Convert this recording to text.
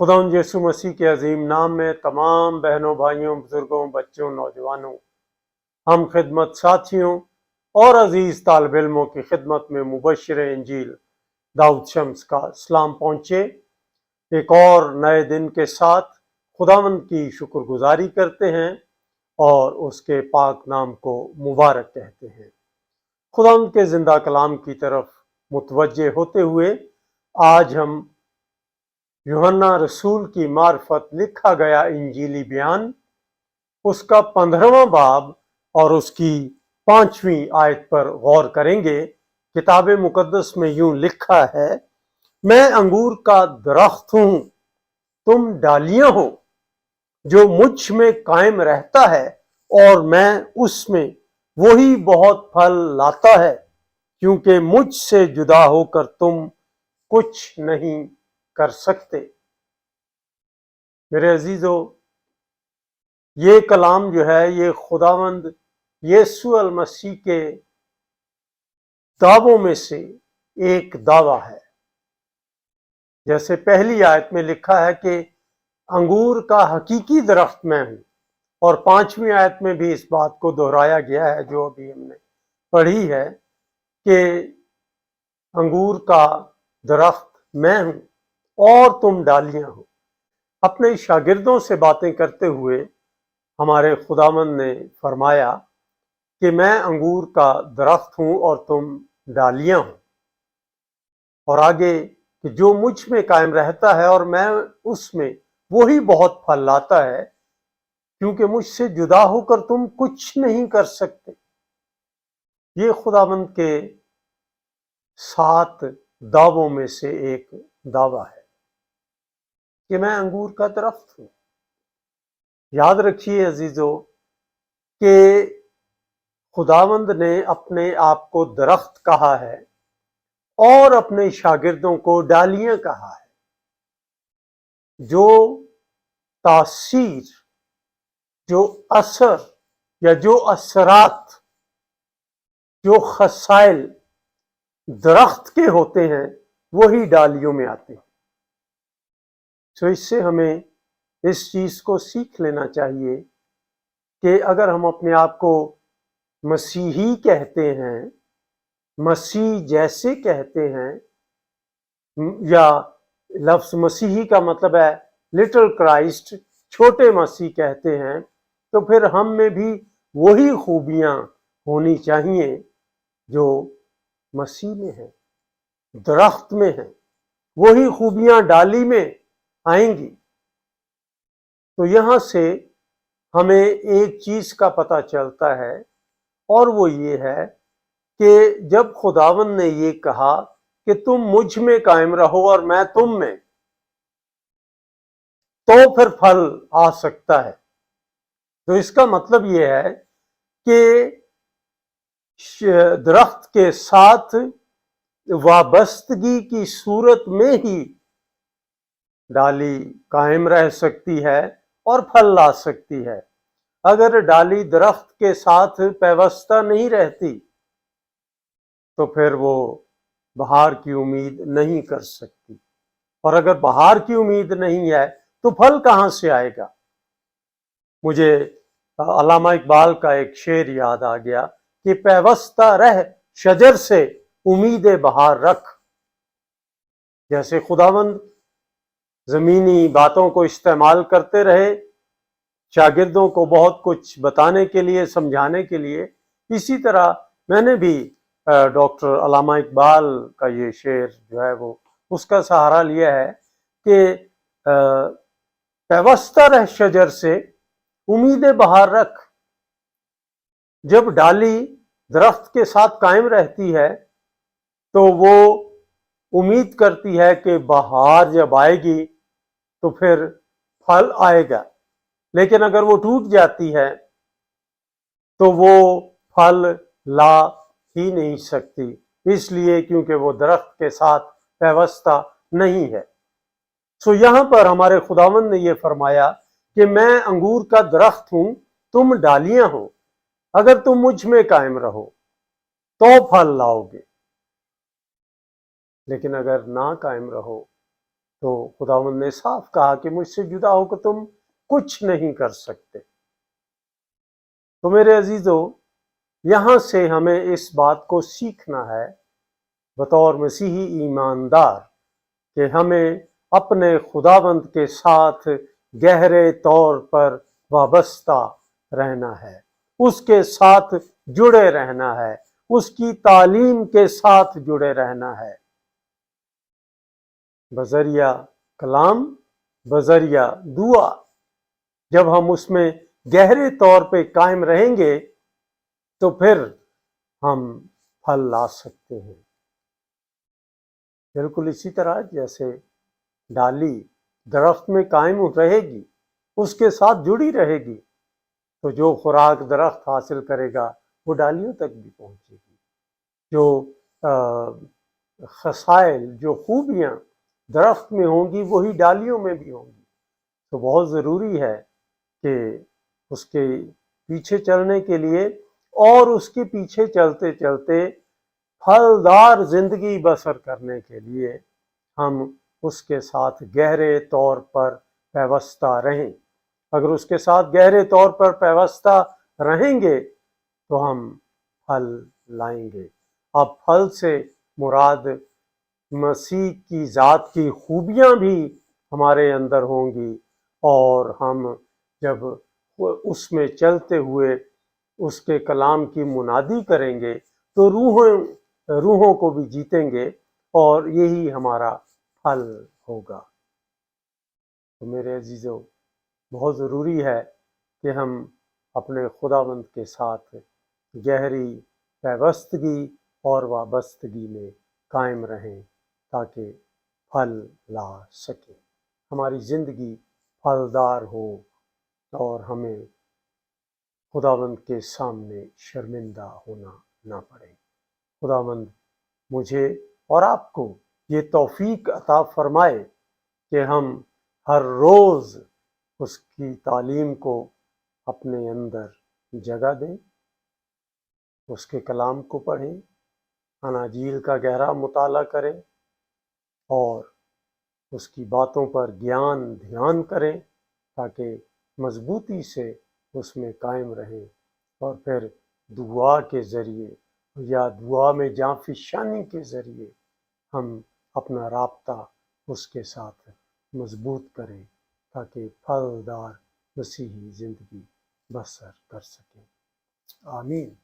खुदावंद यीशु मसीह के अजीम नाम में तमाम बहनों, भाइयों, बुजुर्गों, बच्चों, नौजवानों, हम खिदमत साथियों और अजीज तालिब इल्मों की खिदमत में मुबश्शिर इंजील दाऊद शम्स का सलाम पहुँचे। एक और नए दिन के साथ खुदावंद की शुक्रगुजारी करते हैं और उसके पाक नाम को मुबारक कहते हैं। खुदावंद के जिंदा कलाम की तरफ मुतवज्जे होते हुए आज हम यूहन्ना रसूल की मार्फत लिखा गया इंजीली बयान, उसका 15वां बाब और उसकी 5वीं आयत पर गौर करेंगे। किताब मुकद्दस में यूं लिखा है, मैं अंगूर का दरख्त हूं, तुम डालियां हो। जो मुझ में कायम रहता है और मैं उसमें, वही बहुत फल लाता है, क्योंकि मुझसे जुदा होकर तुम कुछ नहीं कर सकते। मेरे अजीजों, ये कलाम जो है ये खुदावंद यीशु अल मसीह के दावों में से एक दावा है। जैसे पहली आयत में लिखा है कि अंगूर का हकीकी दरख्त मैं हूं, और 5वीं आयत में भी इस बात को दोहराया गया है जो अभी हमने पढ़ी है कि अंगूर का दरख्त मैं हूं और तुम डालियां हो। अपने शागिर्दों से बातें करते हुए हमारे खुदावंद ने फरमाया कि मैं अंगूर का दरख्त हूं और तुम डालियां हो, और आगे कि जो मुझ में कायम रहता है और मैं उसमें, वही बहुत फल लाता है, क्योंकि मुझसे जुदा होकर तुम कुछ नहीं कर सकते। ये खुदावंद के 7 दावों में से एक दावा है कि मैं अंगूर का दरख्त हूं। याद रखिए अजीजों कि खुदावंद ने अपने आप को दरख्त कहा है और अपने शागिर्दों को डालियां कहा है। जो तासीर, जो असर या जो असरात, जो खसाइल दरख्त के होते हैं, वही डालियों में आते हैं। तो इससे हमें इस चीज को सीख लेना चाहिए कि अगर हम अपने आप को मसीही कहते हैं, मसीह जैसे कहते हैं, या लफ्ज मसीही का मतलब है लिटिल क्राइस्ट, छोटे मसीह कहते हैं, तो फिर हम में भी वही खूबियां होनी चाहिए जो मसीह में है, दरख्त में है। वही खूबियां डाली में आएंगी। तो यहां से हमें एक चीज का पता चलता है, और वो ये है कि जब खुदावंद ने ये कहा कि तुम मुझ में कायम रहो और मैं तुम में, तो फिर फल आ सकता है। तो इसका मतलब ये है कि दरख्त के साथ वाबस्तगी की सूरत में ही डाली कायम रह सकती है और फल ला सकती है। अगर डाली दरख्त के साथ पैवस्ता नहीं रहती तो फिर वो बहार की उम्मीद नहीं कर सकती, और अगर बहार की उम्मीद नहीं है तो फल कहां से आएगा। मुझे अल्लामा इकबाल का एक शेर याद आ गया कि पैवस्ता रह शजर से उम्मीद बहार रख। जैसे खुदावंद जमीनी बातों को इस्तेमाल करते रहे शागिर्दों को बहुत कुछ बताने के लिए, समझाने के लिए, इसी तरह मैंने भी डॉक्टर अल्लामा इकबाल का ये शेर जो है वो उसका सहारा लिया है कि पैवस्ता रह शजर से उम्मीद बहार रख। जब डाली दरख्त के साथ कायम रहती है तो वो उम्मीद करती है कि बहार जब आएगी तो फिर फल आएगा, लेकिन अगर वो टूट जाती है तो वो फल ला ही नहीं सकती, इसलिए क्योंकि वो दरख्त के साथ पैवस्ता नहीं है। सो यहां पर हमारे खुदावंद ने ये फरमाया कि मैं अंगूर का दरख्त हूं, तुम डालियां हो। अगर तुम मुझ में कायम रहो तो फल लाओगे, लेकिन अगर ना कायम रहो تو خداوند نے صاف کہا کہ مجھ سے جدا ہو کر تم کچھ نہیں کر سکتے۔ تو میرے عزیزو، یہاں سے ہمیں اس بات کو سیکھنا ہے بطور مسیحی ایماندار کہ ہمیں اپنے خداوند کے ساتھ گہرے طور پر وابستہ رہنا ہے، اس کے ساتھ جڑے رہنا ہے، اس کی تعلیم کے ساتھ جڑے رہنا ہے، بذریعہ کلام، بذریعہ دعا۔ جب ہم اس میں گہرے طور پہ قائم رہیں گے تو پھر ہم پھل لا سکتے ہیں۔ بالکل اسی طرح جیسے ڈالی درخت میں قائم رہے گی، اس کے ساتھ جڑی رہے گی، تو جو خوراک درخت حاصل کرے گا وہ ڈالیوں تک بھی پہنچے گی۔ جو خصائل، جو خوبیاں درخت میں ہوں گی وہی ڈالیوں میں بھی ہوں گی۔ تو بہت ضروری ہے کہ اس کے پیچھے چلنے کے لیے اور اس کے پیچھے چلتے چلتے پھلدار زندگی بسر کرنے کے لیے ہم اس کے ساتھ گہرے طور پر پیوستہ رہیں۔ اگر اس کے ساتھ گہرے طور پر پیوستہ رہیں گے تو ہم پھل لائیں گے۔ اب پھل سے مراد مسیح کی ذات کی خوبیاں بھی ہمارے اندر ہوں گی، اور ہم جب اس میں چلتے ہوئے اس کے کلام کی منادی کریں گے تو روحوں کو بھی جیتیں گے، اور یہی ہمارا پھل ہوگا۔ تو میرے عزیزو، بہت ضروری ہے کہ ہم اپنے خداوند کے ساتھ گہری پیوستگی اور وابستگی میں قائم رہیں تاکہ پھل لا سکیں، ہماری زندگی پھلدار ہو اور ہمیں خداوند کے سامنے شرمندہ ہونا نہ پڑے۔ خداوند مجھے اور آپ کو یہ توفیق عطا فرمائے کہ ہم ہر روز اس کی تعلیم کو اپنے اندر جگہ دیں، اس کے کلام کو پڑھیں، اناجیل کا گہرا مطالعہ کریں اور اس کی باتوں پر دھیان کریں تاکہ مضبوطی سے اس میں قائم رہیں، اور پھر دعا کے ذریعے یا دعا میں جاں فشانی کے ذریعے ہم اپنا رابطہ اس کے ساتھ مضبوط کریں تاکہ پھلدار مسیحی زندگی بسر کر سکیں۔ آمین۔